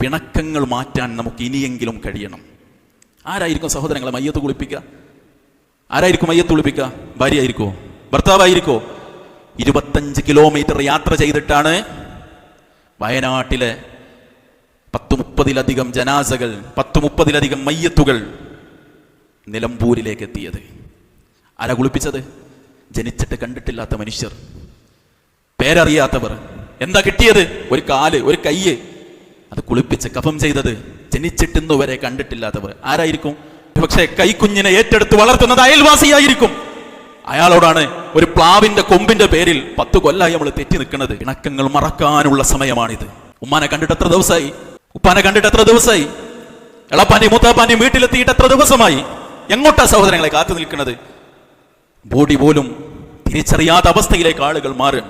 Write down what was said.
പിണക്കങ്ങൾ മാറ്റാൻ നമുക്ക് ഇനിയെങ്കിലും കഴിയണം. ആരായിരിക്കും സഹോദരങ്ങളെ മയ്യത്ത് കുളിപ്പിക്കുക? ആരായിരിക്കും മയ്യത്ത് കുളിപ്പിക്കുക? ഭാര്യയായിരിക്കോ? ഭർത്താവായിരിക്കോ? 25 കിലോമീറ്റർ യാത്ര ചെയ്തിട്ടാണ് വയനാട്ടിലെ 10-30 ജനാസകൾ, 10-30 മയ്യത്തുകൾ നിലമ്പൂരിലേക്ക് എത്തിയത്. ആരാ കുളിപ്പിച്ചത്? ജനിച്ചിട്ട് കണ്ടിട്ടില്ലാത്ത മനുഷ്യർ, പേരറിയാത്തവർ. എന്താ കിട്ടിയത്? ഒരു കാല്, ഒരു കയ്യ്. അത് കുളിപ്പിച്ച് കഫം ചെയ്തത് ജനിച്ചിട്ടിന്നു വരെ കണ്ടിട്ടില്ലാത്തവർ. ആരായിരിക്കും? പക്ഷേ കൈക്കുഞ്ഞിനെ ഏറ്റെടുത്ത് വളർത്തുന്നത് അയൽവാസിയായിരിക്കും. അയാളോടാണ് ഒരു പ്ലാവിന്റെ കൊമ്പിന്റെ പേരിൽ 10 കൊല്ലായി നമ്മൾ തെറ്റി നിൽക്കുന്നത്. ഇണക്കങ്ങൾ മറക്കാനുള്ള സമയമാണിത്. ഉമ്മാനെ കണ്ടിട്ട് എത്ര ദിവസമായി? ഉപ്പാനെ കണ്ടിട്ട് എത്ര ദിവസമായി? എളപ്പാന്റെയും മൂത്താപ്പാന്റെയും വീട്ടിലെത്തിയിട്ട് എത്ര ദിവസമായി? എങ്ങോട്ടാ സഹോദരങ്ങളെ കാത്തു നിൽക്കുന്നത്? ബോഡി പോലും തിരിച്ചറിയാത്ത അവസ്ഥയിലേക്ക് ആളുകൾ മാറും.